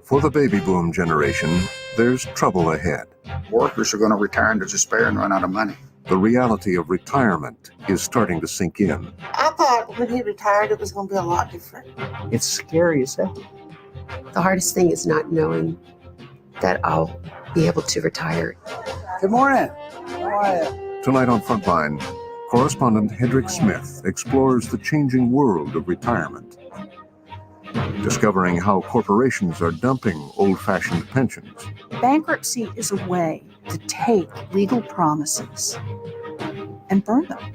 For the baby boom generation, there's trouble ahead. Workers are going to retire into despair and run out of money. The reality of retirement is starting to sink in. I thought when he retired it was going to be a lot different. It's scary as hell. The hardest thing is not knowing that I'll be able to retire. Good morning. How are you? Tonight on Frontline, correspondent Hedrick Smith explores the changing world of retirement, discovering how corporations are dumping old-fashioned pensions. Bankruptcy is a way to take legal promises and burn them.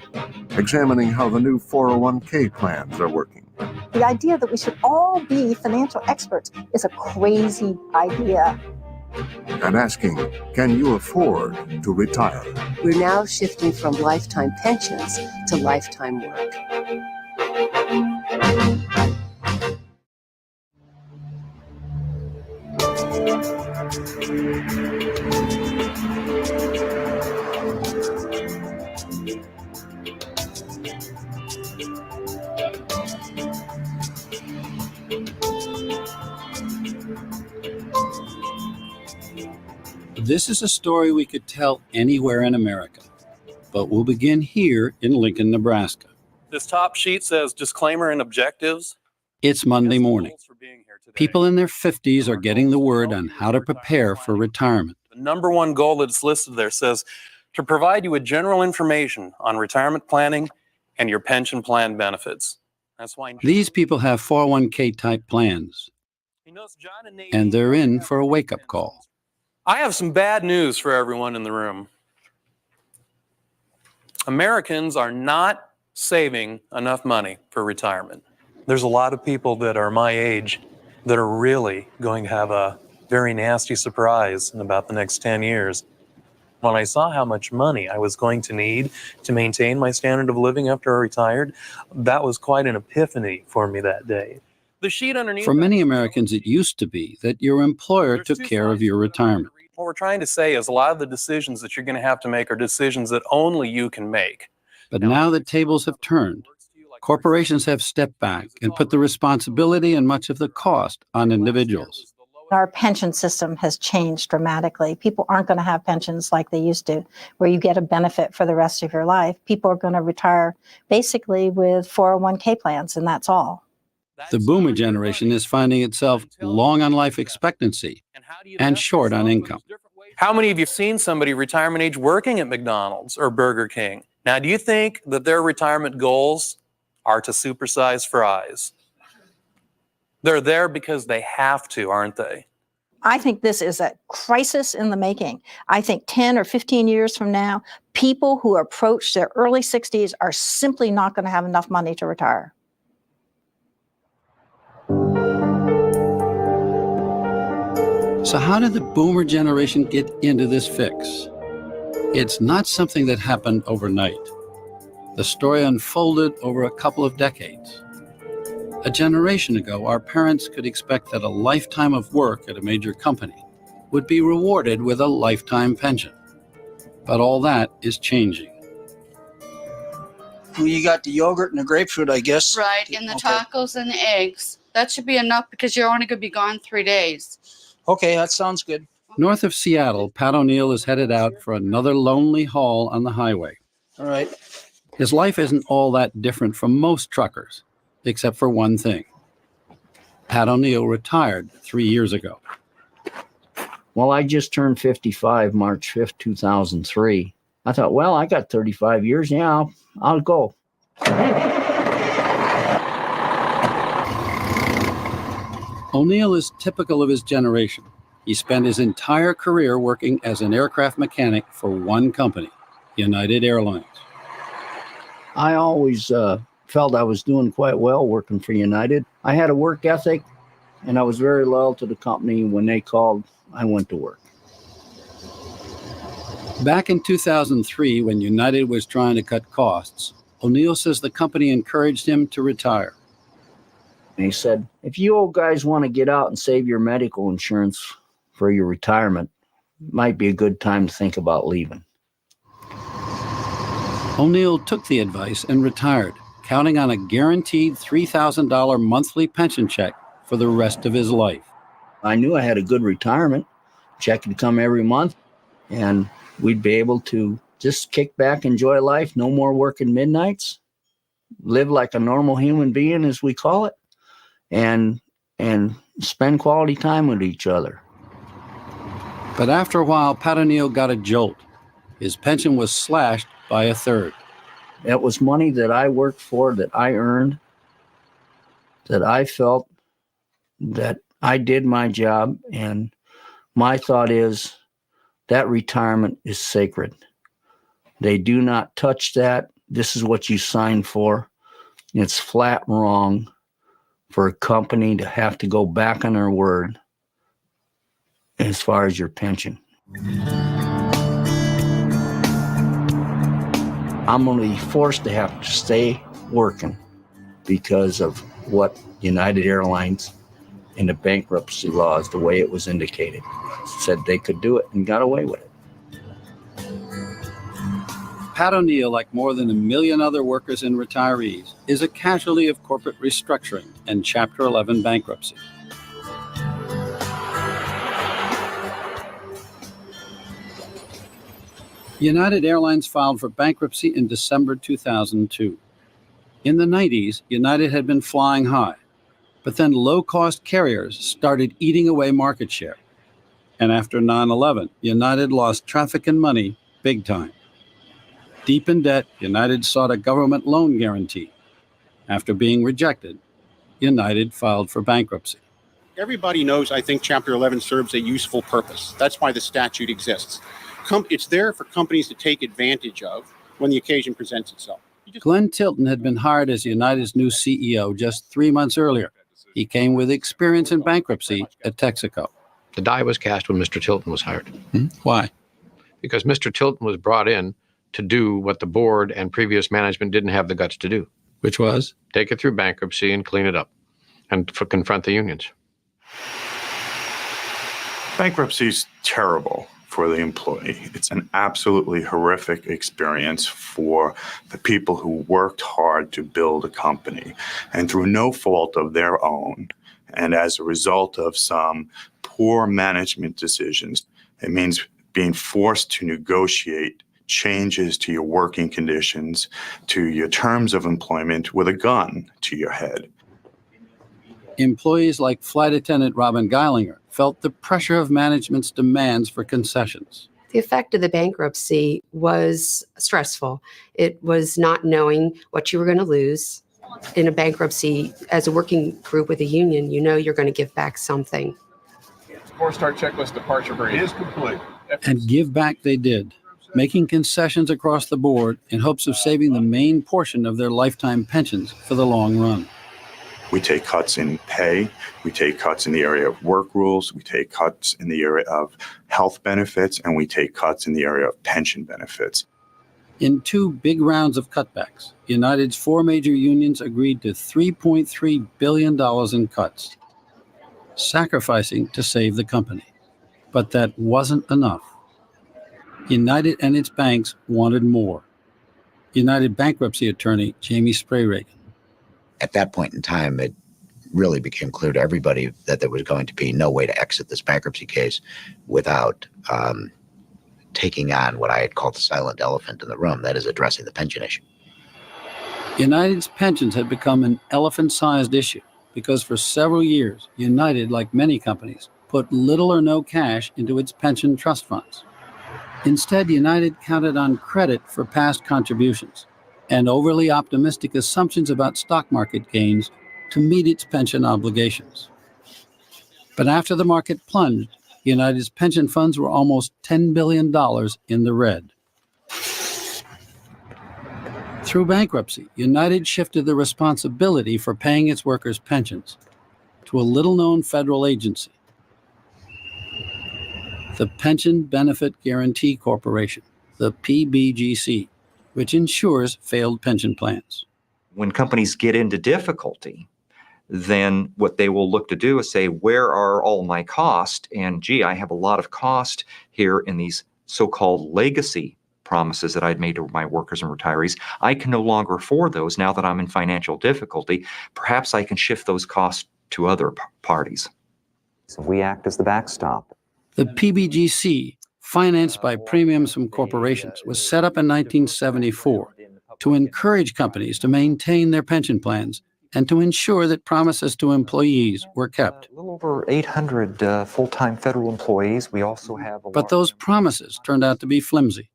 Examining how the new 401k plans are working. The idea that we should all be financial experts is a crazy idea. And asking, can you afford to retire? We're now shifting from lifetime pensions to lifetime work. This is a story we could tell anywhere in America, but we'll begin here in Lincoln, Nebraska. This top sheet says disclaimer and objectives. It's Monday morning. People in their 50s are getting the word on how to prepare for retirement. The number one goal that's listed there says to provide you with general information on retirement planning and your pension plan benefits. That's why these people have 401k type plans, and they're in for a wake-up call. I have some bad news for everyone in the room. Americans are not saving enough money for retirement. There's a lot of people that are my age that are really going to have a very nasty surprise in about the next 10 years. When I saw how much money I was going to need to maintain my standard of living after I retired, that was quite an epiphany for me that day. The sheet underneath. For many Americans, it used to be that your employer took care of your retirement. What we're trying to say is a lot of the decisions that you're going to have to make are decisions that only you can make. But now the tables have turned. Corporations have stepped back and put the responsibility and much of the cost on individuals. Our pension system has changed dramatically. People aren't going to have pensions like they used to, where you get a benefit for the rest of your life. People are going to retire basically with 401k plans, and that's all. The boomer generation is finding itself long on life expectancy and short on income. How many of you have seen somebody retirement age working at McDonald's or Burger King? Now, do you think that their retirement goals are to supersize fries? They're there because they have to, aren't they? I think this is a crisis in the making. I think 10 or 15 years from now, people who approach their early 60s are simply not going to have enough money to retire. So how did the boomer generation get into this fix? It's not something that happened overnight. The story unfolded over a couple of decades. A generation ago, our parents could expect that a lifetime of work at a major company would be rewarded with a lifetime pension. But all that is changing. Well, you got the yogurt and the grapefruit, I guess. Right, and the tacos and the eggs. That should be enough because you're only going to be gone 3 days. Okay, that sounds good. North of Seattle, Pat O'Neill is headed out for another lonely haul on the highway. All right. His life isn't all that different from most truckers, except for one thing. Pat O'Neill retired 3 years ago. Well, I just turned 55 March 5th, 2003. I thought, well, I got 35 years. Yeah, I'll go. O'Neill is typical of his generation. He spent his entire career working as an aircraft mechanic for one company, United Airlines. I always felt I was doing quite well working for United. I had a work ethic, and I was very loyal to the company. When they called, I went to work. Back in 2003, when United was trying to cut costs, O'Neill says the company encouraged him to retire. And he said, if you old guys want to get out and save your medical insurance for your retirement, it might be a good time to think about leaving. O'Neill took the advice and retired, counting on a guaranteed $3,000 monthly pension check for the rest of his life. I knew I had a good retirement check would come every month, and we'd be able to just kick back, enjoy life, no more working midnights, live like a normal human being, as we call it, and spend quality time with each other. But after a while, Pat O'Neill got a jolt. His pension was slashed by a third. It was money that I worked for, that I earned, that I felt that I did my job. And my thought is that retirement is sacred. They do not touch that. This is what you signed for. It's flat wrong for a company to have to go back on their word as far as your pension. I'm going to be forced to have to stay working because of what United Airlines in the bankruptcy laws, the way it was indicated, said they could do it and got away with it. Pat O'Neill, like more than 1 million other workers and retirees, is a casualty of corporate restructuring and Chapter 11 bankruptcy. United Airlines filed for bankruptcy in December 2002. In the 90s, United had been flying high, but then low-cost carriers started eating away market share. And after 9/11, United lost traffic and money big time. Deep in debt, United sought a government loan guarantee. After being rejected, United filed for bankruptcy. Everybody knows, I think, Chapter 11 serves a useful purpose. That's why the statute exists. It's there for companies to take advantage of when the occasion presents itself. Glenn Tilton had been hired as United's new CEO just 3 months earlier. He came with experience in bankruptcy at Texaco. The die was cast when Mr. Tilton was hired. Why? Because Mr. Tilton was brought in to do what the board and previous management didn't have the guts to do. Which was? Take it through bankruptcy and clean it up and confront the unions. Bankruptcy is terrible for the employee. It's an absolutely horrific experience for the people who worked hard to build a company, and through no fault of their own, and as a result of some poor management decisions, it means being forced to negotiate changes to your working conditions, to your terms of employment with a gun to your head. Employees like flight attendant Robin Geilinger felt the pressure of management's demands for concessions. The effect of the bankruptcy was stressful. It was not knowing what you were going to lose. In a bankruptcy, as a working group with a union, you know you're going to give back something. 4-star checklist departure grade is complete. And give back they did, making concessions across the board in hopes of saving the main portion of their lifetime pensions for the long run. We take cuts in pay, we take cuts in the area of work rules, we take cuts in the area of health benefits, and we take cuts in the area of pension benefits. In 2 big rounds of cutbacks, United's 4 major unions agreed to $3.3 billion in cuts, sacrificing to save the company. But that wasn't enough. United and its banks wanted more. United bankruptcy attorney Jamie Sprayregan. At that point in time, it really became clear to everybody that there was going to be no way to exit this bankruptcy case without taking on what I had called the silent elephant in the room, that is addressing the pension issue. United's pensions had become an elephant-sized issue because for several years, United, like many companies, put little or no cash into its pension trust funds. Instead, United counted on credit for past contributions and overly optimistic assumptions about stock market gains to meet its pension obligations. But after the market plunged, United's pension funds were almost $10 billion in the red. Through bankruptcy, United shifted the responsibility for paying its workers' pensions to a little-known federal agency, the Pension Benefit Guaranty Corporation, the PBGC, which insures failed pension plans. When companies get into difficulty, then what they will look to do is say, where are all my costs? And gee, I have a lot of cost here in these so-called legacy promises that I'd made to my workers and retirees. I can no longer afford those now that I'm in financial difficulty. Perhaps I can shift those costs to other parties. So we act as the backstop. The PBGC, financed by premiums from corporations, was set up in 1974 to encourage companies to maintain their pension plans and to ensure that promises to employees were kept. A little over 800 full-time federal employees. We also have But those promises turned out to be flimsy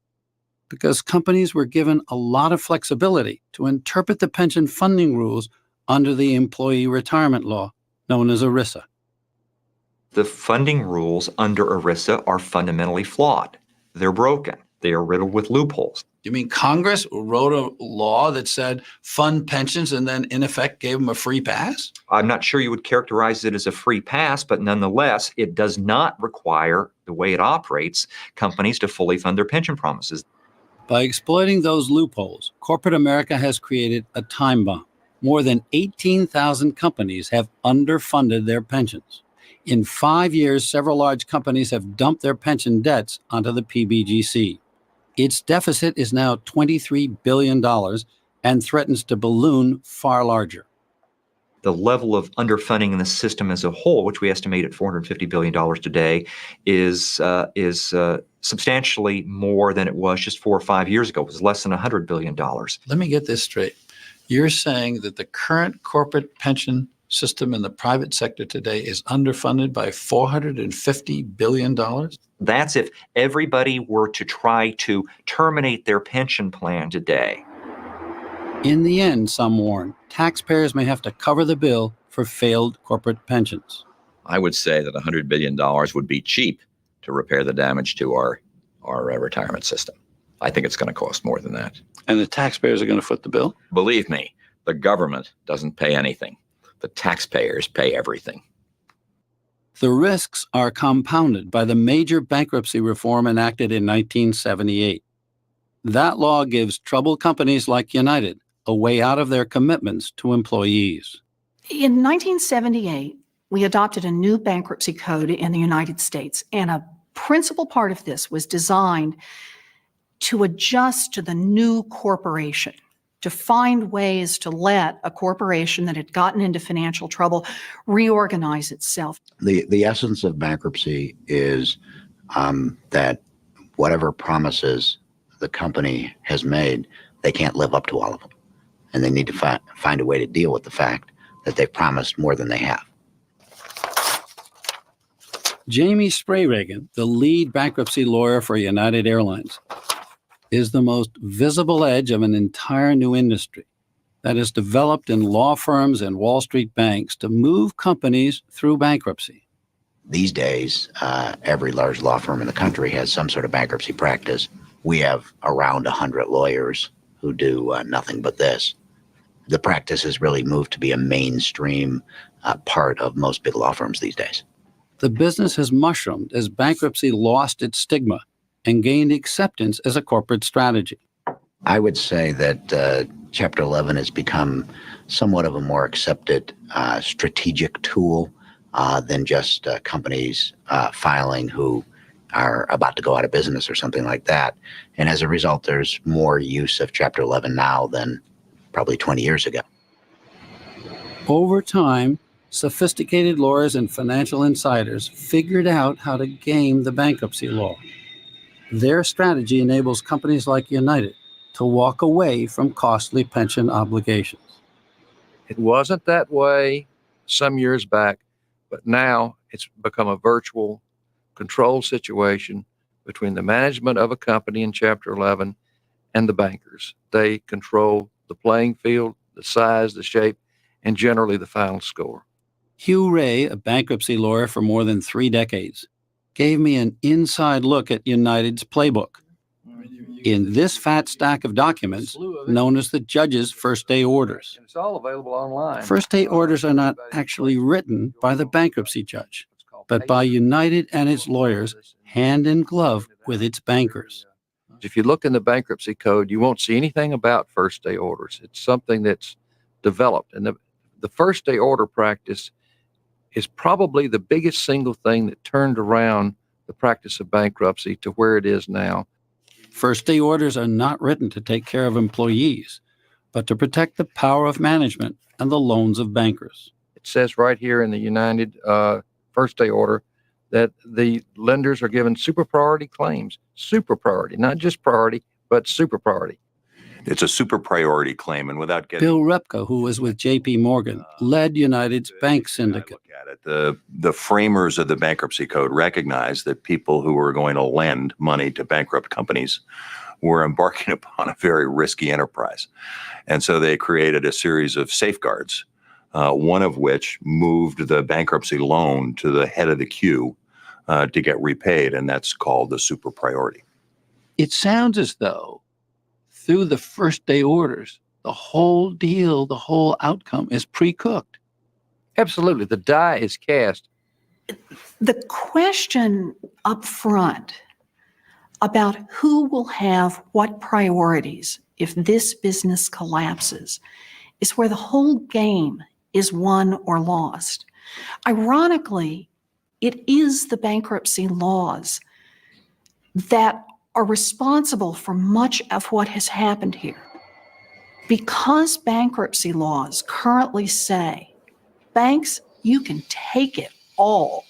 because companies were given a lot of flexibility to interpret the pension funding rules under the employee retirement law, known as ERISA. The funding rules under ERISA are fundamentally flawed. They're broken. They are riddled with loopholes. You mean Congress wrote a law that said fund pensions and then in effect gave them a free pass? I'm not sure you would characterize it as a free pass, but nonetheless, it does not require, the way it operates, companies to fully fund their pension promises. By exploiting those loopholes, corporate America has created a time bomb. More than 18,000 companies have underfunded their pensions. In 5 years, several large companies have dumped their pension debts onto the PBGC. Its deficit is now $23 billion and threatens to balloon far larger. The level of underfunding in the system as a whole, which we estimate at $450 billion today, is substantially more than it was just 4 or 5 years ago. It was less than $100 billion. Let me get this straight. You're saying that the current corporate pension system in the private sector today is underfunded by $450 billion? That's if everybody were to try to terminate their pension plan today. In the end, some warn, taxpayers may have to cover the bill for failed corporate pensions. I would say that $100 billion would be cheap to repair the damage to our retirement system. I think it's going to cost more than that. And the taxpayers are going to foot the bill? Believe me, the government doesn't pay anything. The taxpayers pay everything. The risks are compounded by the major bankruptcy reform enacted in 1978. That law gives troubled companies like United a way out of their commitments to employees. In 1978, we adopted a new bankruptcy code in the United States, and a principal part of this was designed to adjust to the new corporation, to find ways to let a corporation that had gotten into financial trouble reorganize itself. The essence of bankruptcy is that whatever promises the company has made, they can't live up to all of them. And they need to find a way to deal with the fact that they've promised more than they have. Jamie Sprayregan, the lead bankruptcy lawyer for United Airlines, is the most visible edge of an entire new industry that is developed in law firms and Wall Street banks to move companies through bankruptcy. These days, every large law firm in the country has some sort of bankruptcy practice. We have around 100 lawyers who do nothing but this. The practice has really moved to be a mainstream part of most big law firms these days. The business has mushroomed as bankruptcy lost its stigma and gained acceptance as a corporate strategy. I would say that Chapter 11 has become somewhat of a more accepted strategic tool than just companies filing who are about to go out of business or something like that. And as a result, there's more use of Chapter 11 now than probably 20 years ago. Over time, sophisticated lawyers and financial insiders figured out how to game the bankruptcy law. Their strategy enables companies like United to walk away from costly pension obligations. It wasn't that way some years back, but now it's become a virtual control situation between the management of a company in Chapter 11 and the bankers. They control the playing field, the size, the shape, and generally the final score. Hugh Ray, a bankruptcy lawyer for more than 3 decades, gave me an inside look at United's playbook. In this fat stack of documents, known as the judge's first day orders. It's all available online. First day orders are not actually written by the bankruptcy judge, but by United and its lawyers, hand in glove with its bankers. If you look in the bankruptcy code, you won't see anything about first day orders. It's something that's developed. And the first day order practice is probably the biggest single thing that turned around the practice of bankruptcy to where it is now. First-day orders are not written to take care of employees, but to protect the power of management and the loans of bankers. It says right here in the United first-day order that the lenders are given super priority claims. Super priority, not just priority, but super priority. It's a super priority claim, and without getting Bill Repka, who was with J.P. Morgan, led United's bank syndicate. at it, the framers of the bankruptcy code recognized that people who were going to lend money to bankrupt companies were embarking upon a very risky enterprise. And so they created a series of safeguards, one of which moved the bankruptcy loan to the head of the queue to get repaid, and that's called the super priority. It sounds as though through the first-day orders, the whole deal, the whole outcome is pre-cooked. Absolutely. The die is cast. The question up front about who will have what priorities if this business collapses is where the whole game is won or lost. Ironically, it is the bankruptcy laws that are responsible for much of what has happened here. Because bankruptcy laws currently say, banks, you can take it all,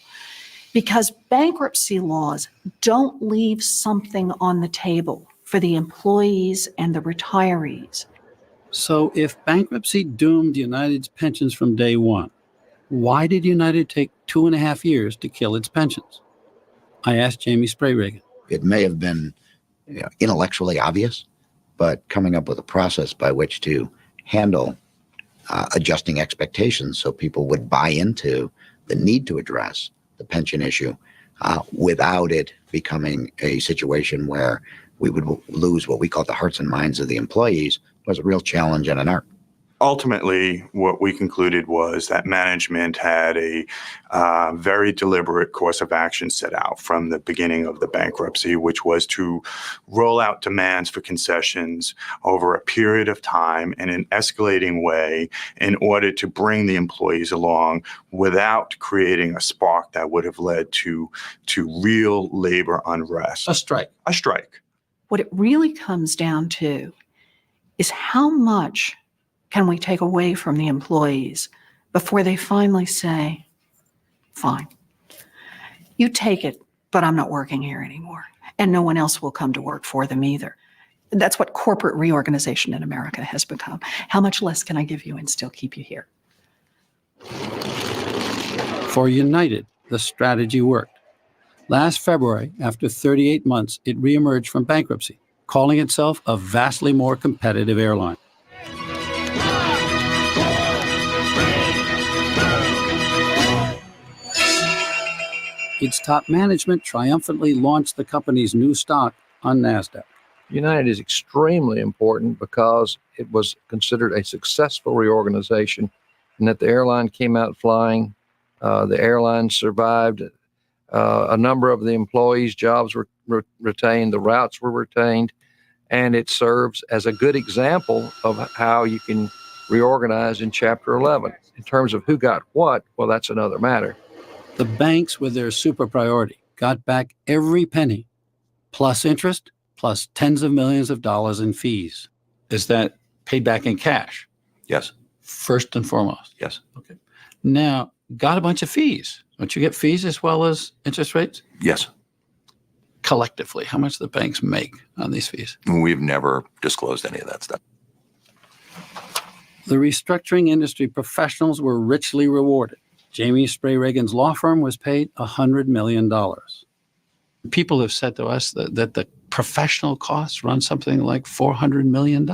because bankruptcy laws don't leave something on the table for the employees and the retirees. So if bankruptcy doomed United's pensions from day one, why did United take 2.5 years to kill its pensions? I asked Jamie Sprayregan. It may have been intellectually obvious, but coming up with a process by which to handle adjusting expectations so people would buy into the need to address the pension issue without it becoming a situation where we would lose what we call the hearts and minds of the employees was a real challenge and an art. Ultimately, what we concluded was that management had a very deliberate course of action set out from the beginning of the bankruptcy, which was to roll out demands for concessions over a period of time in an escalating way in order to bring the employees along without creating a spark that would have led to real labor unrest. A strike. A strike. What it really comes down to is how much can we take away from the employees before they finally say, fine, you take it, but I'm not working here anymore. And no one else will come to work for them either. That's what corporate reorganization in America has become. How much less can I give you and still keep you here? For United, the strategy worked. Last February, after 38 months, it reemerged from bankruptcy, calling itself a vastly more competitive airline. Its top management triumphantly launched the company's new stock on NASDAQ. United is extremely important because it was considered a successful reorganization and that the airline came out flying. The airline survived. A number of the employees' jobs were retained. The routes were retained. And it serves as a good example of how you can reorganize in Chapter 11. In terms of who got what, well, that's another matter. The banks, with their super priority, got back every penny, plus interest, plus tens of millions of dollars in fees. Is that paid back in cash? Yes. First and foremost. Yes. Okay. Now, got a bunch of fees. Don't you get fees as well as interest rates? Yes. Collectively, how much do the banks make on these fees? We've never disclosed any of that stuff. The restructuring industry professionals were richly rewarded. Jamie Sprayregan's law firm was paid $100 million. People have said to us that the professional costs run something like $400 million.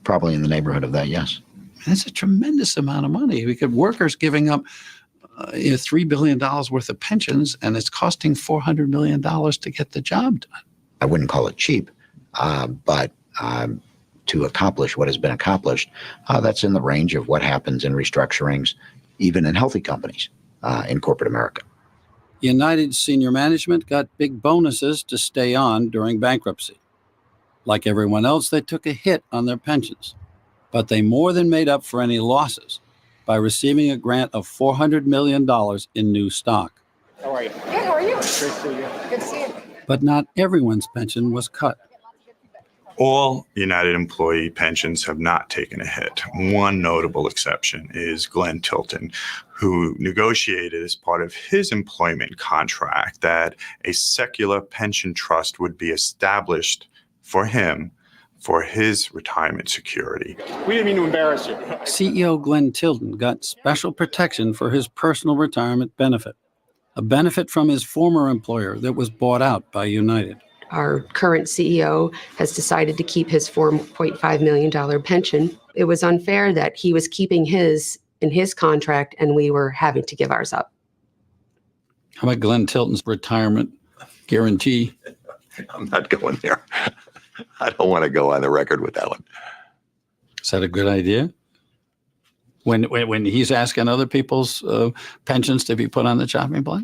Probably in the neighborhood of that, yes. That's a tremendous amount of money. We could workers giving up $3 billion worth of pensions, and it's costing $400 million to get the job done. I wouldn't call it cheap, but to accomplish what has been accomplished, that's in the range of what happens in restructurings, even in healthy companies in corporate America. United's senior management got big bonuses to stay on during bankruptcy. Like everyone else, they took a hit on their pensions, but they more than made up for any losses by receiving a grant of $400 million in new stock. How are you? Good, how are you? Great to see you. Good to see you. But not everyone's pension was cut. All United employee pensions have not taken a hit. One notable exception is Glenn Tilton, who negotiated as part of his employment contract that a secular pension trust would be established for him for his retirement security. We didn't mean to embarrass you. CEO Glenn Tilton got special protection for his personal retirement benefit, a benefit from his former employer that was bought out by United. Our current CEO has decided to keep his $4.5 million pension. It was unfair that he was keeping his in his contract and we were having to give ours up. How about Glenn Tilton's retirement guarantee? I'm not going there. I don't want to go on the record with that one. Is that a good idea? When he's asking other people's pensions to be put on the chopping block?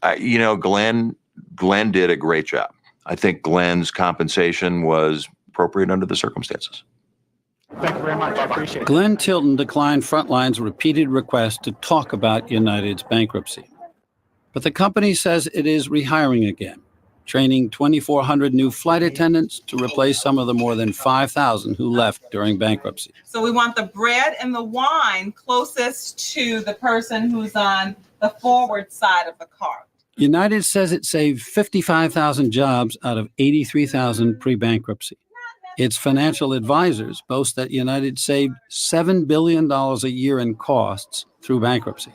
Glenn did a great job. I think Glenn's compensation was appropriate under the circumstances. Thank you very much. I appreciate it. Glenn Tilton declined Frontline's repeated request to talk about United's bankruptcy. But the company says it is rehiring again, training 2,400 new flight attendants to replace some of the more than 5,000 who left during bankruptcy. So we want the bread and the wine closest to the person who's on the forward side of the cart. United says it saved 55,000 jobs out of 83,000 pre-bankruptcy. Its financial advisors boast that United saved $7 billion a year in costs through bankruptcy.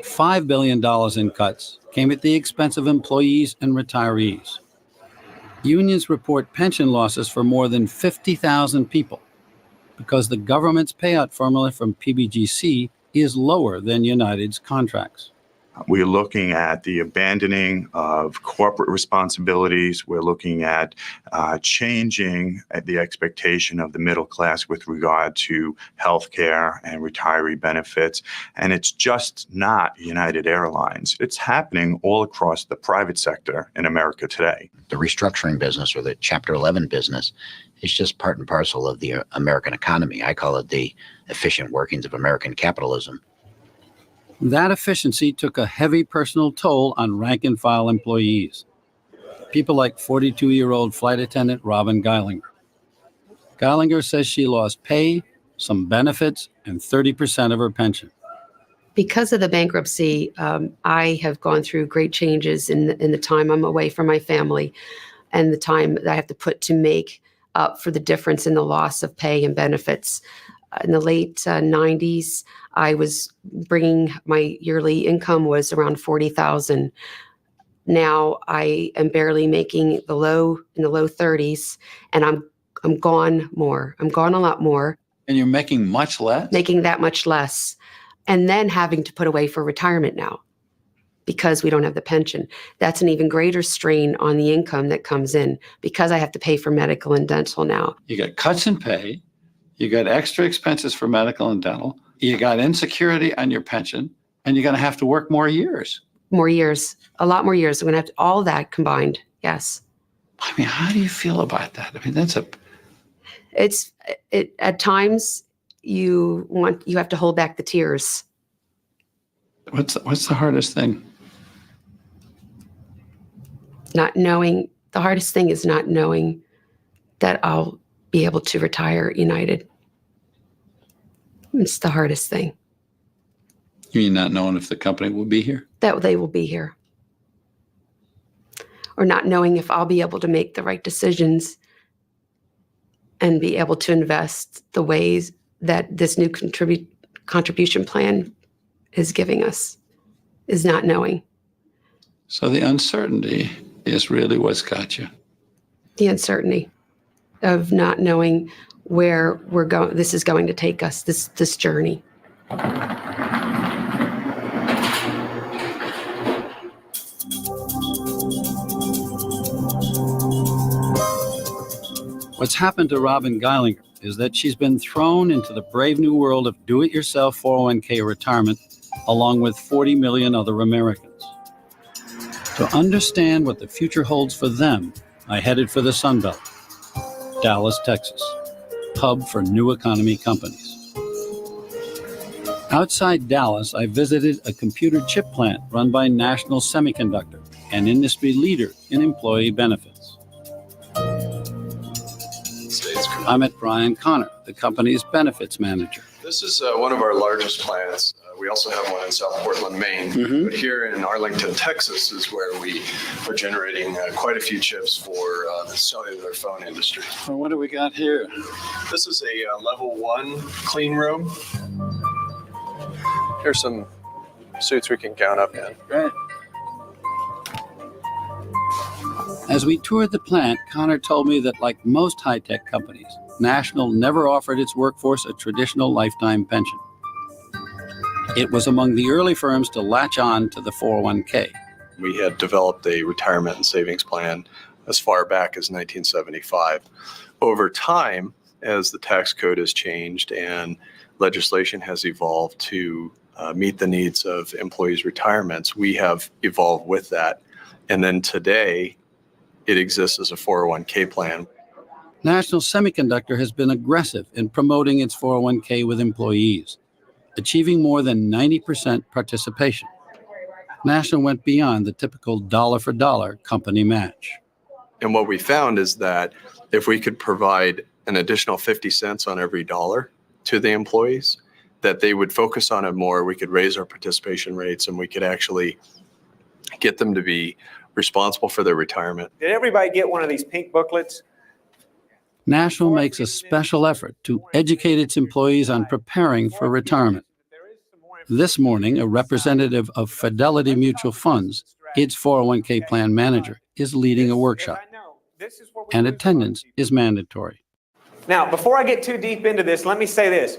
$5 billion in cuts came at the expense of employees and retirees. Unions report pension losses for more than 50,000 people because the government's payout formula from PBGC is lower than United's contracts. We're looking at the abandoning of corporate responsibilities. We're looking at changing the expectation of the middle class with regard to healthcare and retiree benefits. And it's just not United Airlines. It's happening all across the private sector in America today. The restructuring business, or the Chapter 11 business, is just part and parcel of the American economy. I call it the efficient workings of American capitalism. That efficiency took a heavy personal toll on rank-and-file employees. People like 42-year-old flight attendant Robin Geilinger. Geilinger says she lost pay, some benefits, and 30% of her pension. Because of the bankruptcy, I have gone through great changes in the time I'm away from my family and the time that I have to put to make up for the difference in the loss of pay and benefits. In the late 90s, I was bringing my yearly income was around $40,000. Now I am barely making in the low 30s, and I'm gone more. I'm gone a lot more. And you're making much less? Making that much less, and then having to put away for retirement now because we don't have the pension. That's an even greater strain on the income that comes in because I have to pay for medical and dental now. You got cuts in pay. You got extra expenses for medical and dental. You got insecurity on your pension, and you're going to have to work more years. More years, a lot more years. I'm going to have to, all that combined. Yes. I mean, how do you feel about that? I mean, at times you have to hold back the tears. What's the hardest thing? Not knowing. The hardest thing is not knowing that I'll be able to retire United. It's the hardest thing. You mean not knowing if the company will be here? That they will be here. Or not knowing if I'll be able to make the right decisions and be able to invest the ways that this new contribution plan is giving us, is not knowing. So the uncertainty is really what's got you. The uncertainty of not knowing where we're going, this is going to take us, this journey. What's happened to Robin Geilinger is that she's been thrown into the brave new world of do-it-yourself 401k retirement, along with 40 million other Americans. To understand what the future holds for them, I headed for the Sun Belt, Dallas, Texas, hub for new economy companies. Outside Dallas, I visited a computer chip plant run by National Semiconductor, and industry leader in employee benefits. I met Brian Connor, the company's benefits manager. This is one of our largest plants. We also have one in South Portland, Maine. But here in Arlington, Texas is where we are generating quite a few chips for the cellular phone industry. Well, what do we got here? This is a level 1 clean room. Here's some suits we can count up in. Right. As we toured the plant, Connor told me that like most high-tech companies, National never offered its workforce a traditional lifetime pension. It was among the early firms to latch on to the 401k. We had developed a retirement and savings plan as far back as 1975. Over time, as the tax code has changed and legislation has evolved to meet the needs of employees' retirements, we have evolved with that. And then today, it exists as a 401k plan. National Semiconductor has been aggressive in promoting its 401k with employees, achieving more than 90% participation. National went beyond the typical dollar-for-dollar company match. And what we found is that if we could provide an additional 50 cents on every dollar to the employees, that they would focus on it more. We could raise our participation rates and we could actually get them to be responsible for their retirement. Did everybody get one of these pink booklets? National makes a special effort to educate its employees on preparing for retirement. This morning, a representative of Fidelity Mutual Funds, its 401k plan manager, is leading a workshop, and attendance is mandatory. Now, before I get too deep into this, let me say this,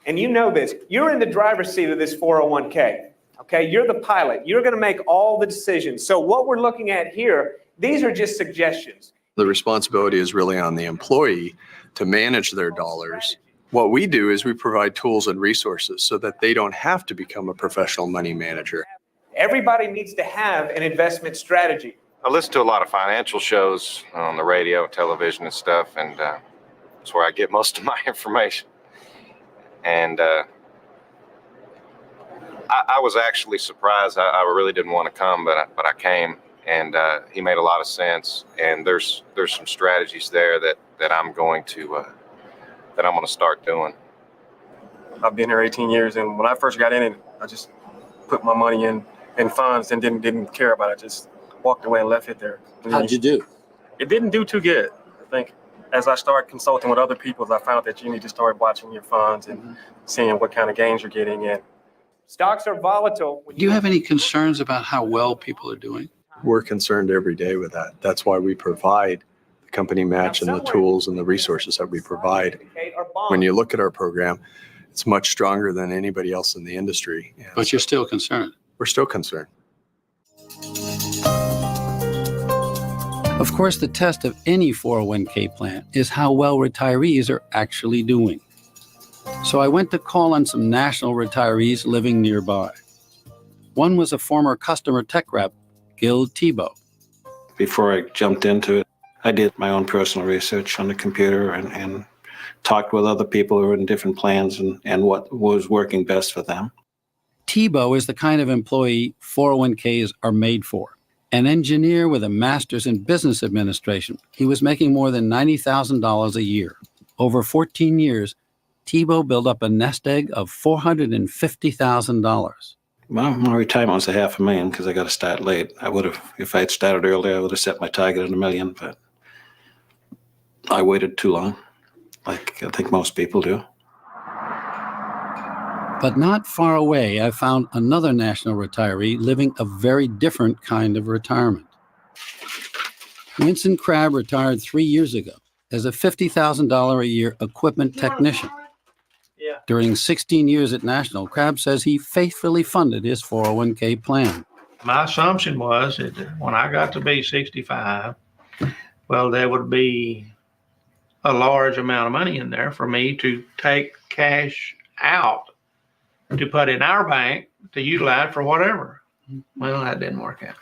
and you know this, you're in the driver's seat of this 401k. Okay, you're the pilot. You're going to make all the decisions. So what we're looking at here, these are just suggestions. The responsibility is really on the employee to manage their dollars. What we do is we provide tools and resources so that they don't have to become a professional money manager. Everybody needs to have an investment strategy. I listen to a lot of financial shows on the radio, television and stuff, and that's where I get most of my information. And I was actually surprised. I really didn't want to come, but I came, and he made a lot of sense. And there's some strategies there that I'm going to start doing. I've been here 18 years, and when I first got in it, I just put my money in funds and didn't care about it. Just walked away and left it there. How'd you do? It didn't do too good. I think as I started consulting with other people, I found that you need to start watching your funds and seeing what kind of gains you're getting in. Stocks are volatile. Do you have any concerns about how well people are doing? We're concerned every day with that. That's why we provide the company match and the tools and the resources that we provide. When you look at our program, it's much stronger than anybody else in the industry. But you're still concerned. We're still concerned. Of course, the test of any 401k plan is how well retirees are actually doing. So I went to call on some national retirees living nearby. One was a former customer tech rep, Gil Tebow. Before I jumped into it, I did my own personal research on the computer and talked with other people who were in different plans and what was working best for them. Tebow is the kind of employee 401ks are made for. An engineer with a master's in business administration, he was making more than $90,000 a year. Over 14 years, Tebow built up a nest egg of $450,000. Well, my retirement was $500,000 because I got to start late. I would have, if I had started earlier, I would have set my target at $1 million, but I waited too long, like I think most people do. But not far away, I found another national retiree living a very different kind of retirement. Winston Crabb retired 3 years ago as a $50,000 a year equipment technician. During 16 years at National, Crabb says he faithfully funded his 401k plan. My assumption was that when I got to be 65, well, there would be a large amount of money in there for me to take cash out to put in our bank to utilize for whatever. Well, that didn't work out.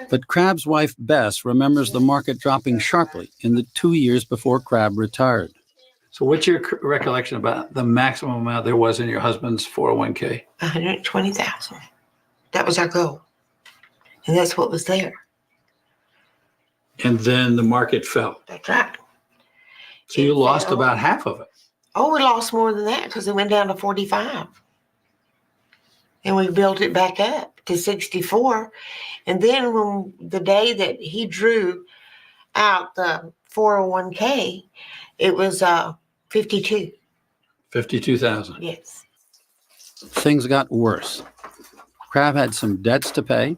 But Crabb's wife, Bess, remembers the market dropping sharply in the 2 years before Crabb retired. So what's your recollection about the maximum amount there was in your husband's 401k? $120,000. That was our goal. And that's what was there. And then the market fell. That's right. So you lost about half of it. Oh, we lost more than that because it went down to 45. And we built it back up to 64. And then when the day that he drew out the 401k, it was 52. 52,000. Yes. Things got worse. Crabb had some debts to pay,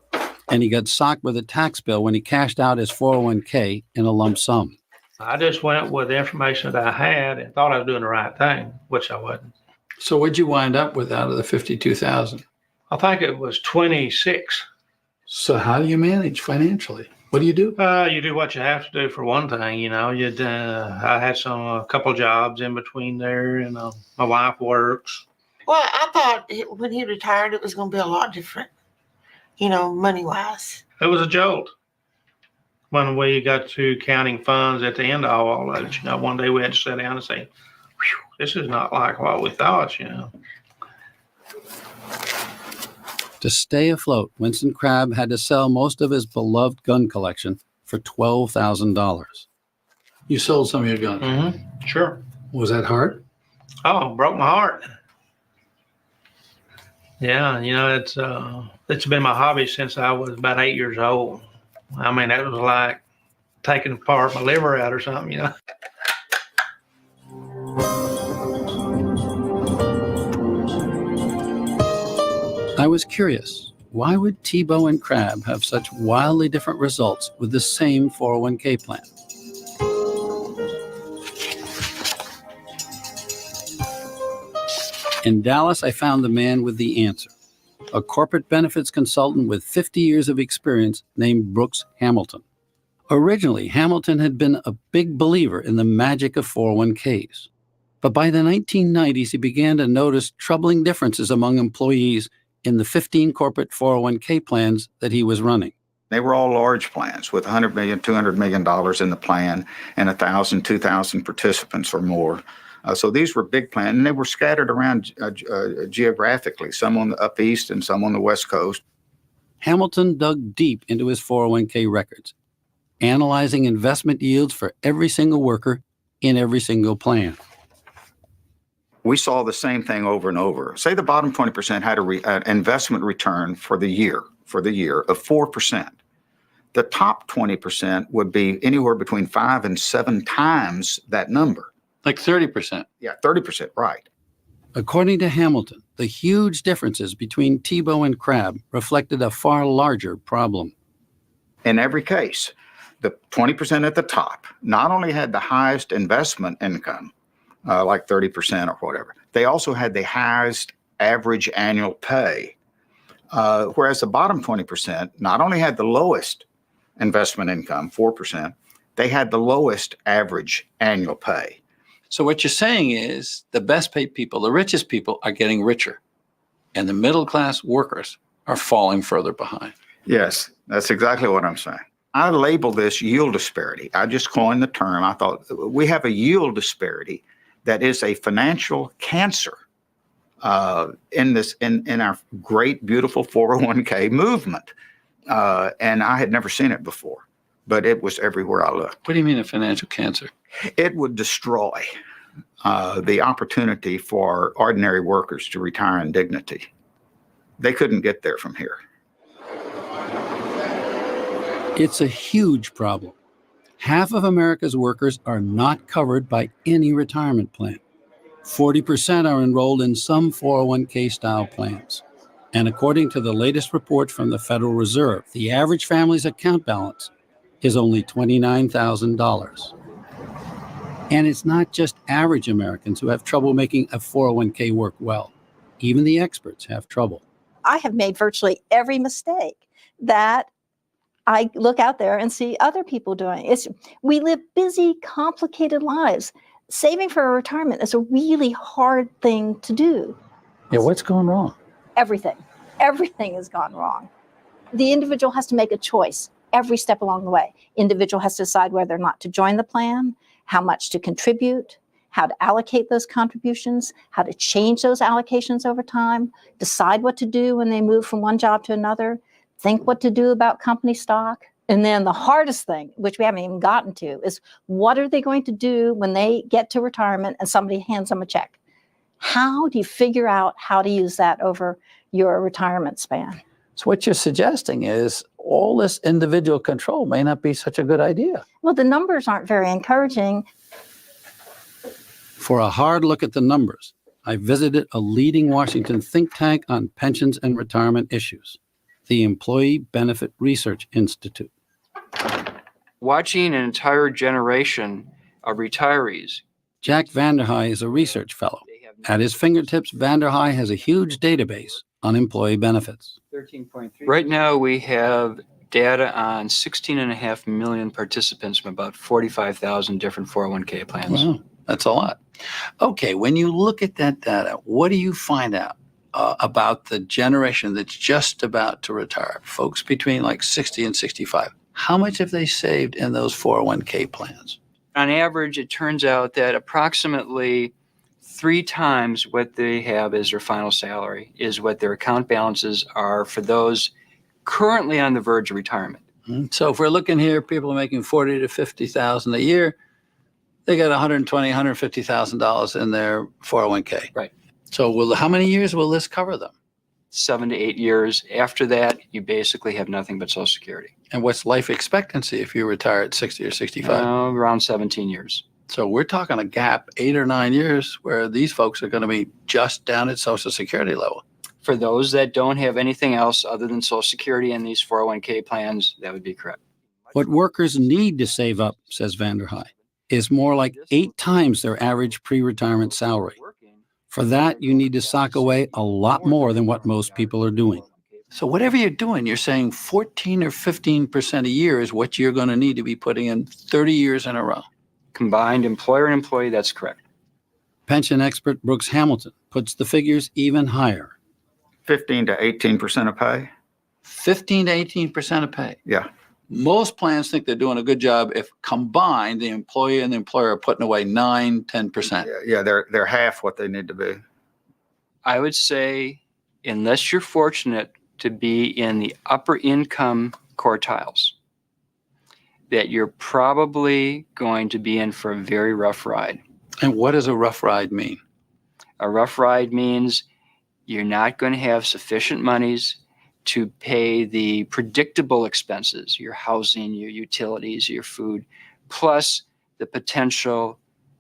and he got socked with a tax bill when he cashed out his 401k in a lump sum. I just went with the information that I had and thought I was doing the right thing, which I wasn't. So what'd you wind up with out of the 52,000? I think it was 26. So how do you manage financially? What do? You do what you have to do for one thing. You know, I had a couple jobs in between there, and my wife works. Well, I thought when he retired, it was going to be a lot different, money-wise. It was a jolt when we got to counting funds at the end of all that. One day we had to sit down and say, this is not like what we thought, To stay afloat, Winston Crabb had to sell most of his beloved gun collection for $12,000. You sold some of your guns? Mm-hmm. Sure. Was that hard? Oh, broke my heart. Yeah, it's been my hobby since I was about 8 years old. I mean, that was like taking apart my liver out or something, I was curious, why would Tebow and Crabb have such wildly different results with the same 401k plan? In Dallas, I found the man with the answer, a corporate benefits consultant with 50 years of experience named Brooks Hamilton. Originally, Hamilton had been a big believer in the magic of 401ks. But by the 1990s, he began to notice troubling differences among employees in the 15 corporate 401k plans that he was running. They were all large plans with $100 million, $200 million in the plan and 1,000, 2,000 participants or more. So these were big plans, and they were scattered around geographically, some on the up east and some on the west coast. Hamilton dug deep into his 401k records, analyzing investment yields for every single worker in every single plan. We saw the same thing over and over. Say the bottom 20% had an investment return for the year of 4%. The top 20% would be anywhere between 5 and 7 times that number. Like 30%. Yeah, 30%, right. According to Hamilton, the huge differences between Tebow and Crabb reflected a far larger problem. In every case, the 20% at the top not only had the highest investment income, like 30% or whatever, they also had the highest average annual pay. Whereas the bottom 20% not only had the lowest investment income, 4%, they had the lowest average annual pay. So what you're saying is the best paid people, the richest people, are getting richer, and the middle class workers are falling further behind. Yes, that's exactly what I'm saying. I label this yield disparity. I just coined the term. I thought we have a yield disparity that is a financial cancer in our great, beautiful 401k movement. And I had never seen it before, but it was everywhere I looked. What do you mean a financial cancer? It would destroy the opportunity for ordinary workers to retire in dignity. They couldn't get there from here. It's a huge problem. Half of America's workers are not covered by any retirement plan. 40% are enrolled in some 401k style plans. And according to the latest report from the Federal Reserve, the average family's account balance is only $29,000. And it's not just average Americans who have trouble making a 401k work well. Even the experts have trouble. I have made virtually every mistake that I look out there and see other people doing. We live busy, complicated lives. Saving for a retirement is a really hard thing to do. Yeah, what's going wrong? Everything has gone wrong. The individual has to make a choice every step along the way. Individual has to decide whether or not to join the plan, how much to contribute, how to allocate those contributions, how to change those allocations over time, decide what to do when they move from one job to another. think what to do about company stock. And then the hardest thing, which we haven't even gotten to, is what are they going to do when they get to retirement and somebody hands them a check? How do you figure out how to use that over your retirement span? So what you're suggesting is all this individual control may not be such a good idea. Well, the numbers aren't very encouraging. For a hard look at the numbers, I visited a leading Washington think tank on pensions and retirement issues, the Employee Benefit Research Institute. Watching an entire generation of retirees. Jack Vanderhei is a research fellow. At his fingertips, Vanderhei has a huge database on employee benefits. Right now, we have data on 16.5 million participants from about 45,000 different 401k plans. Wow, that's a lot. Okay, when you look at that data, what do you find out about the generation that's just about to retire, folks between like 60 and 65? How much have they saved in those 401k plans? On average, it turns out that approximately 3 times what they have as their final salary is what their account balances are for those currently on the verge of retirement. So if we're looking here, people are making $40,000 to $50,000 a year. They got $120,000, $150,000 in their 401k. Right. So how many years will this cover them? 7 to 8 years. After that, you basically have nothing but Social Security. And what's life expectancy if you retire at 60 or 65? Around 17 years. So we're talking a gap, 8 or 9 years, where these folks are going to be just down at Social Security level. For those that don't have anything else other than Social Security and these 401k plans, that would be correct. What workers need to save up, says Vanderhei, is more like 8 times their average pre-retirement salary. For that, you need to sock away a lot more than what most people are doing. So whatever you're doing, you're saying 14 or 15% a year is what you're going to need to be putting in 30 years in a row. Combined employer and employee, that's correct. Pension expert Brooks Hamilton puts the figures even higher. 15 to 18% of pay. 15 to 18% of pay. Yeah. Most plans think they're doing a good job if combined, the employee and the employer are putting away 9, 10%. Yeah, they're half what they need to be. I would say, unless you're fortunate to be in the upper income quartiles, that you're probably going to be in for a very rough ride. And what does a rough ride mean? A rough ride means you're not going to have sufficient monies to pay the predictable expenses, your housing, your utilities, your food, plus the potential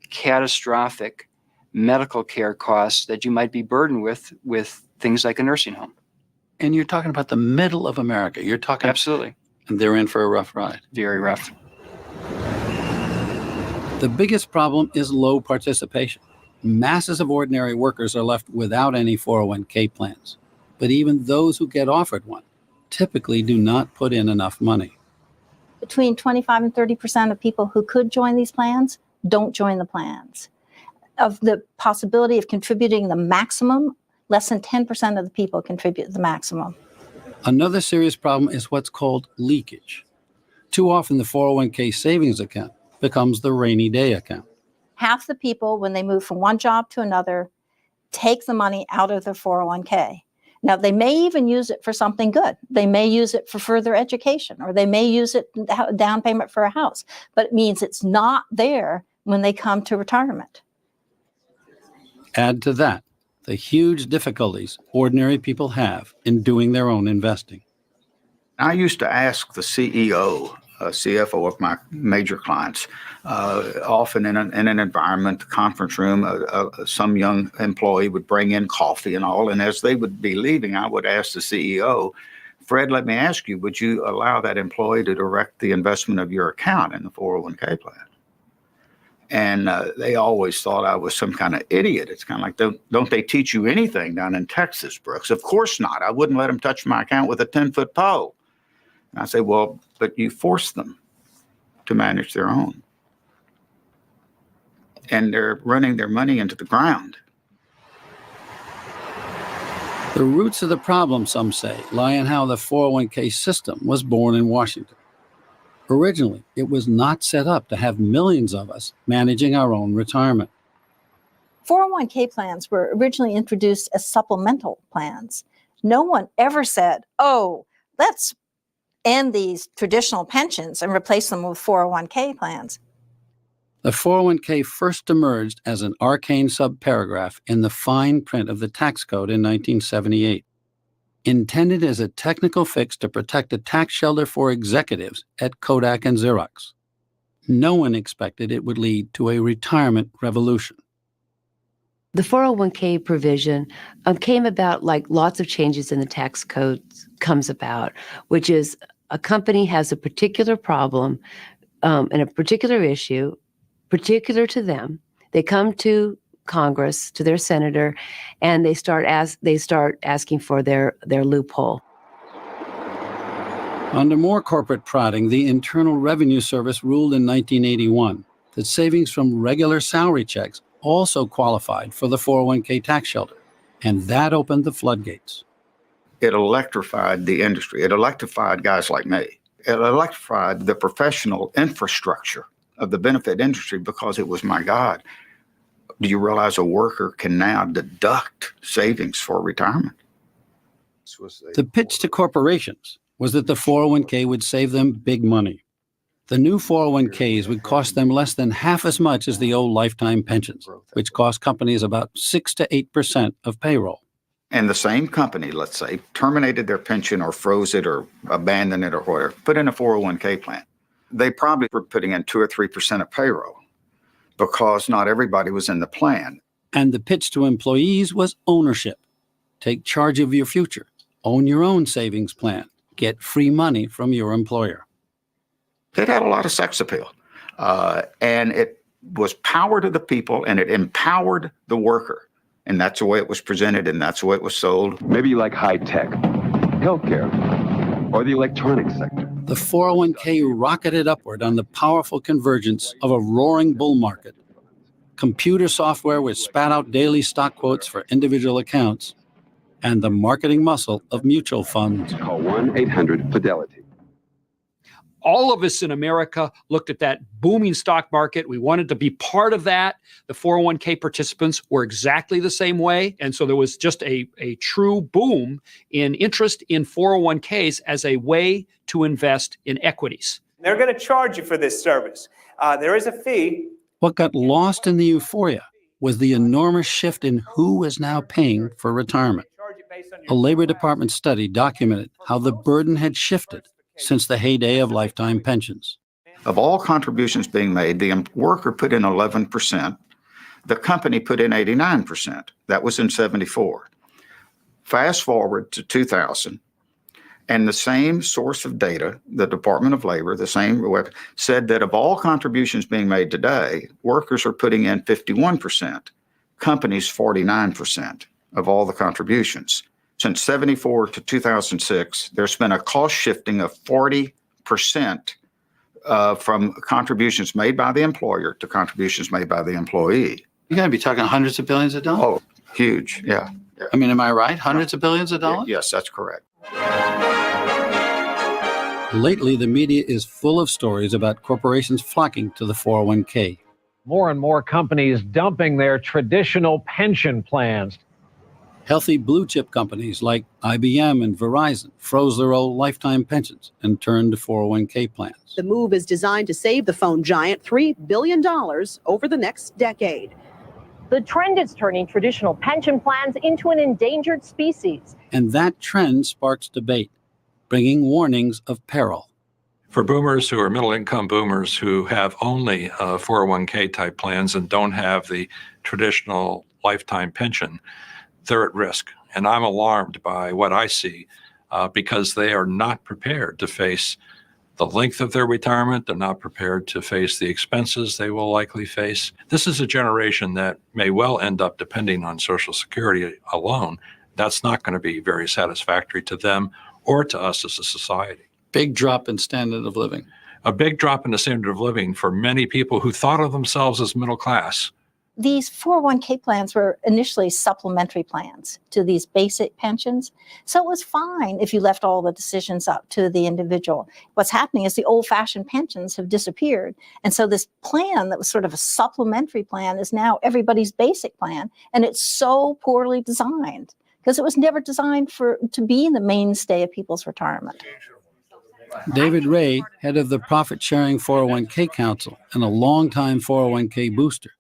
catastrophic medical care costs that you might be burdened with things like a nursing home. And you're talking about the middle of America. You're talking. Absolutely. And they're in for a rough ride. Very rough. The biggest problem is low participation. Masses of ordinary workers are left without any 401k plans. But even those who get offered one typically do not put in enough money. Between 25 and 30% of people who could join these plans don't join the plans. Of the possibility of contributing the maximum, less than 10% of the people contribute the maximum. Another serious problem is what's called leakage. Too often the 401k savings account becomes the rainy day account. Half the people, when they move from one job to another, take the money out of their 401k. Now, they may even use it for something good. They may use it for further education, or they may use it down payment for a house, but it means it's not there when they come to retirement. Add to that the huge difficulties ordinary people have in doing their own investing. I used to ask the CEO, CFO of my major clients, often in an environment, conference room, some young employee would bring in coffee and all, and as they would be leaving, I would ask the CEO, Fred, let me ask you, would you allow that employee to direct the investment of your account in the 401k plan? And they always thought I was some kind of idiot. It's kind of like, don't they teach you anything down in Texas, Brooks? Of course not. I wouldn't let them touch my account with a 10-foot pole. And I say, well, but you force them to manage their own. And they're running their money into the ground. The roots of the problem, some say, lie in how the 401k system was born in Washington. Originally, it was not set up to have millions of us managing our own retirement. 401k plans were originally introduced as supplemental plans. No one ever said, oh, let's end these traditional pensions and replace them with 401k plans. The 401k first emerged as an arcane subparagraph in the fine print of the tax code in 1978, intended as a technical fix to protect a tax shelter for executives at Kodak and Xerox. No one expected it would lead to a retirement revolution. The 401k provision came about like lots of changes in the tax code comes about, which is a company has a particular problem and a particular issue, particular to them. They come to Congress, to their senator, and they start asking for their loophole. Under more corporate prodding, the Internal Revenue Service ruled in 1981 that savings from regular salary checks also qualified for the 401k tax shelter, and that opened the floodgates. It electrified the industry. It electrified guys like me. It electrified the professional infrastructure of the benefit industry because it was, my God, do you realize a worker can now deduct savings for retirement? The pitch to corporations was that the 401k would save them big money. The new 401ks would cost them less than half as much as the old lifetime pensions, which cost companies about 6 to 8% of payroll. And the same company, let's say, terminated their pension or froze it or abandoned it or whatever, put in a 401k plan. They probably were putting in 2 or 3% of payroll because not everybody was in the plan. And the pitch to employees was ownership. Take charge of your future. Own your own savings plan. Get free money from your employer. It had a lot of sex appeal. And it was power to the people, and it empowered the worker. And that's the way it was presented, and that's the way it was sold. Maybe you like high tech, healthcare, or the electronics sector. The 401k rocketed upward on the powerful convergence of a roaring bull market. Computer software which spat out daily stock quotes for individual accounts, and the marketing muscle of mutual funds. Call 1-800-FIDELITY. All of us in America looked at that booming stock market. We wanted to be part of that. The 401k participants were exactly the same way. And so there was just a true boom in interest in 401ks as a way to invest in equities. They're going to charge you for this service. There is a fee. What got lost in the euphoria was the enormous shift in who is now paying for retirement. A Labor Department study documented how the burden had shifted since the heyday of lifetime pensions. Of all contributions being made, the worker put in 11%. The company put in 89%. That was in 74. Fast forward to 2000, and the same source of data, the Department of Labor, the same web, said that of all contributions being made today, workers are putting in 51%, companies 49% of all the contributions. Since 74 to 2006, there's been a cost shifting of 40% from contributions made by the employer to contributions made by the employee. You're going to be talking hundreds of billions of dollars. Oh, huge, yeah. I mean, am I right? Hundreds of billions of dollars? Yes, that's correct. Lately, the media is full of stories about corporations flocking to the 401k. More and more companies dumping their traditional pension plans. Healthy blue-chip companies like IBM and Verizon froze their old lifetime pensions and turned to 401k plans. The move is designed to save the phone giant $3 billion over the next decade. The trend is turning traditional pension plans into an endangered species. And that trend sparks debate, bringing warnings of peril. For boomers who are middle-income boomers who have only 401k type plans and don't have the traditional lifetime pension, they're at risk. And I'm alarmed by what I see because they are not prepared to face the length of their retirement. They're not prepared to face the expenses they will likely face. This is a generation that may well end up depending on Social Security alone. That's not going to be very satisfactory to them or to us as a society. Big drop in standard of living. A big drop in the standard of living for many people who thought of themselves as middle class. These 401k plans were initially supplementary plans to these basic pensions. So it was fine if you left all the decisions up to the individual. What's happening is the old-fashioned pensions have disappeared. And so this plan that was sort of a supplementary plan is now everybody's basic plan. And it's so poorly designed because it was never designed to be the mainstay of people's retirement. David Ray, head of the profit-sharing 401k Council and a longtime 401k booster,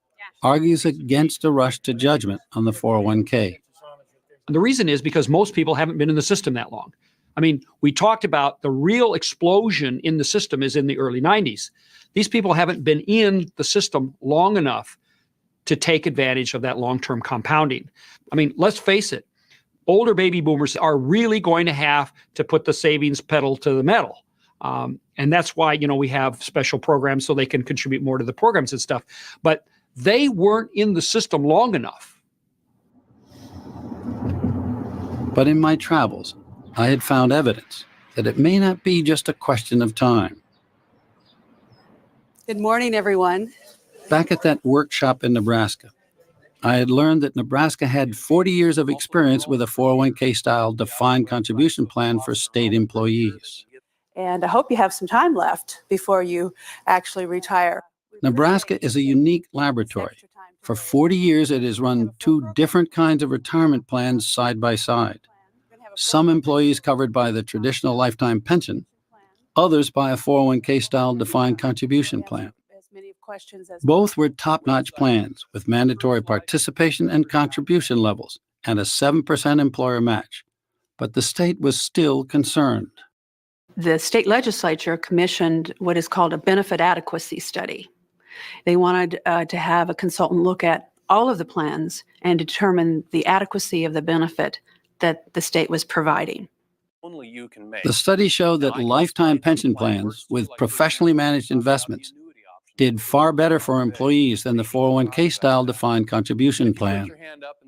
argues against a rush to judgment on the 401k. And the reason is because most people haven't been in the system that long. I mean, we talked about the real explosion in the system is in the early 90s. These people haven't been in the system long enough to take advantage of that long-term compounding. I mean, let's face it, older baby boomers are really going to have to put the savings pedal to the metal. And that's why, we have special programs so they can contribute more to the programs and stuff. But they weren't in the system long enough. But in my travels, I had found evidence that it may not be just a question of time. Good morning, everyone. Back at that workshop in Nebraska, I had learned that Nebraska had 40 years of experience with a 401k style defined contribution plan for state employees. And I hope you have some time left before you actually retire. Nebraska is a unique laboratory. For 40 years, it has run two different kinds of retirement plans side by side. Some employees covered by the traditional lifetime pension, others by a 401k style defined contribution plan. Both were top-notch plans with mandatory participation and contribution levels and a 7% employer match. But the state was still concerned. The state legislature commissioned what is called a benefit adequacy study. They wanted to have a consultant look at all of the plans and determine the adequacy of the benefit that the state was providing. The study showed that lifetime pension plans with professionally managed investments did far better for employees than the 401k style defined contribution plan.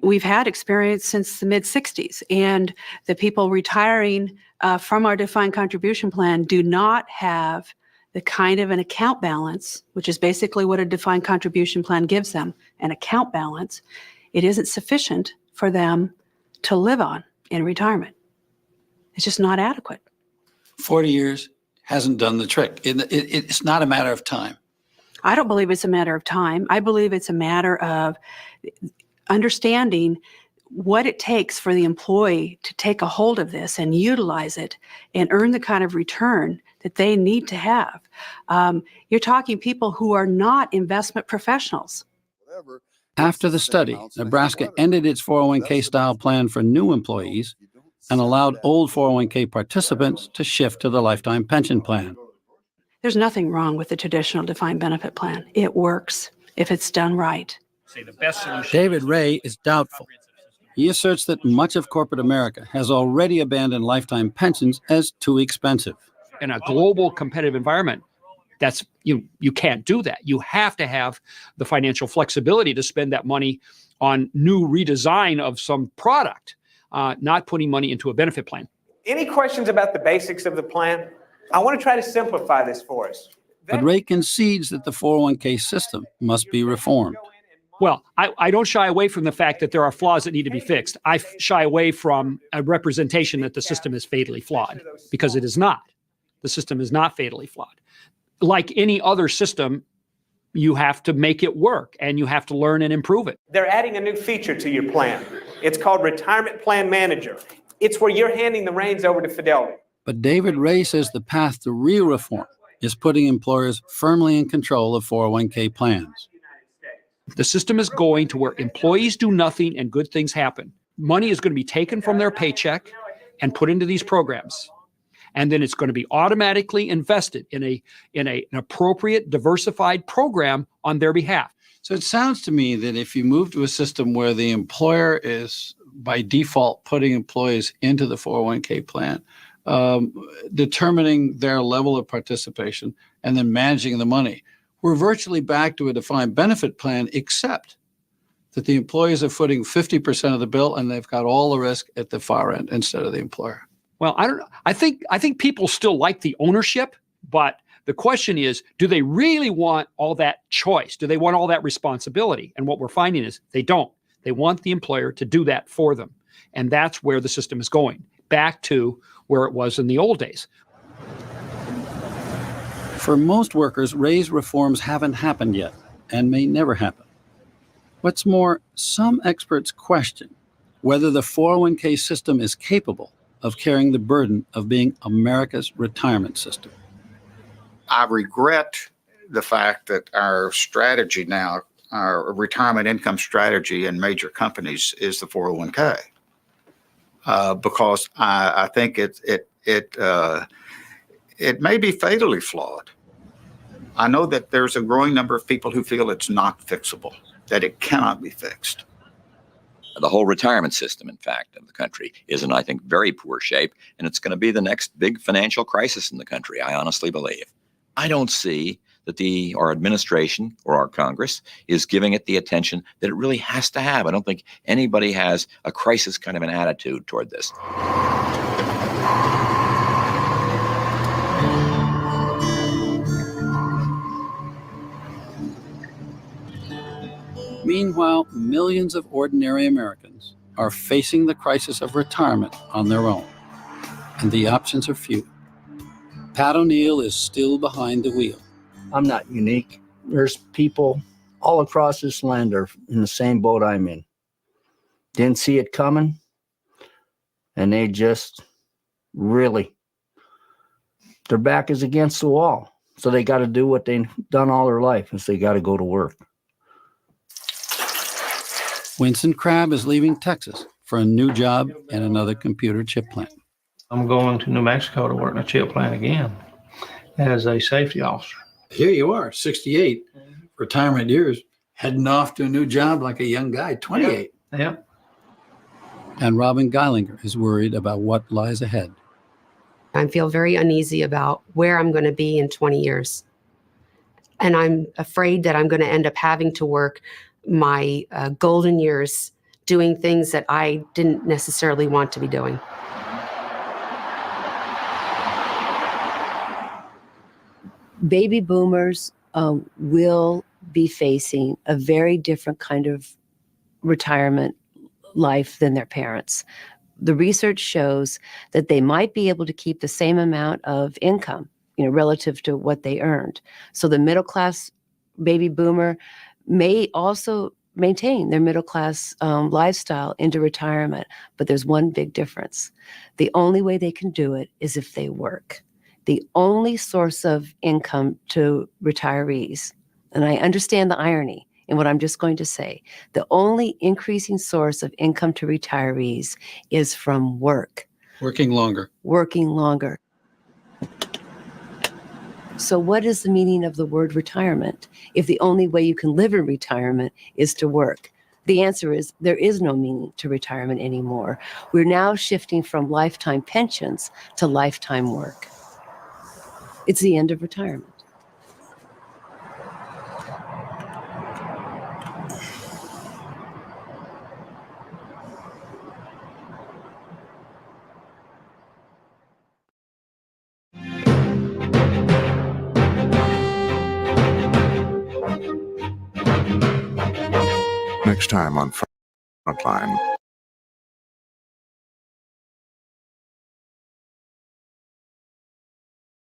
We've had experience since the mid-60s, and the people retiring from our defined contribution plan do not have the kind of an account balance, which is basically what a defined contribution plan gives them, an account balance. It isn't sufficient for them to live on in retirement. It's just not adequate. 40 years hasn't done the trick. It's not a matter of time. I don't believe it's a matter of time. I believe it's a matter of understanding what it takes for the employee to take a hold of this and utilize it and earn the kind of return that they need to have. You're talking people who are not investment professionals. After the study, Nebraska ended its 401k style plan for new employees and allowed old 401k participants to shift to the lifetime pension plan. There's nothing wrong with the traditional defined benefit plan. It works if it's done right. David Ray is doubtful. He asserts that much of corporate America has already abandoned lifetime pensions as too expensive. In a global competitive environment, that's you can't do that. You have to have the financial flexibility to spend that money on new redesign of some product, not putting money into a benefit plan. Any questions about the basics of the plan? I want to try to simplify this for us. But Ray concedes that the 401k system must be reformed. Well, I don't shy away from the fact that there are flaws that need to be fixed. I shy away from a representation that the system is fatally flawed, because it is not. The system is not fatally flawed. Like any other system, you have to make it work and you have to learn and improve it. They're adding a new feature to your plan. It's called Retirement Plan Manager. It's where you're handing the reins over to Fidelity. But David Ray says the path to real reform is putting employers firmly in control of 401k plans. The system is going to where employees do nothing and good things happen. Money is going to be taken from their paycheck and put into these programs. And then it's going to be automatically invested in an appropriate, diversified program on their behalf. So it sounds to me that if you move to a system where the employer is by default putting employees into the 401k plan, determining their level of participation and then managing the money, we're virtually back to a defined benefit plan, except that the employees are footing 50% of the bill and they've got all the risk at the far end instead of the employer. Well, I don't know. I think people still like the ownership, but the question is, do they really want all that choice? Do they want all that responsibility? And what we're finding is they don't. They want the employer to do that for them. And that's where the system is going, back to where it was in the old days. For most workers, Ray's reforms haven't happened yet and may never happen. What's more, some experts question whether the 401k system is capable of carrying the burden of being America's retirement system. I regret the fact that our strategy now, our retirement income strategy in major companies is the 401k, because I think it may be fatally flawed. I know that there's a growing number of people who feel it's not fixable, that it cannot be fixed. The whole retirement system, in fact, of the country is in, I think, very poor shape, and it's going to be the next big financial crisis in the country, I honestly believe. I don't see that our administration or our Congress is giving it the attention that it really has to have. I don't think anybody has a crisis kind of an attitude toward this. Meanwhile, millions of ordinary Americans are facing the crisis of retirement on their own, and the options are few. Pat O'Neill is still behind the wheel. I'm not unique. There's people all across this land are in the same boat I'm in. Didn't see it coming, and they just really, their back is against the wall. So they got to do what they've done all their life, is they got to go to work. Winston Crabb is leaving Texas for a new job in another computer chip plant. I'm going to New Mexico to work in a chip plant again as a safety officer. Here you are, 68, retirement years, heading off to a new job like a young guy, 28. Yep. And Robin Geilinger is worried about what lies ahead. I feel very uneasy about where I'm going to be in 20 years. And I'm afraid that I'm going to end up having to work my golden years doing things that I didn't necessarily want to be doing. Baby boomers will be facing a very different kind of retirement life than their parents. The research shows that they might be able to keep the same amount of income, relative to what they earned. So the middle class baby boomer may also maintain their middle class lifestyle into retirement, but there's one big difference. The only way they can do it is if they work. The only source of income to retirees, and I understand the irony in what I'm just going to say, the only increasing source of income to retirees is from work. Working longer. Working longer. So what is the meaning of the word retirement if the only way you can live in retirement is to work? The answer is there is no meaning to retirement anymore. We're now shifting from lifetime pensions to lifetime work. It's the end of retirement. Next time on Frontline.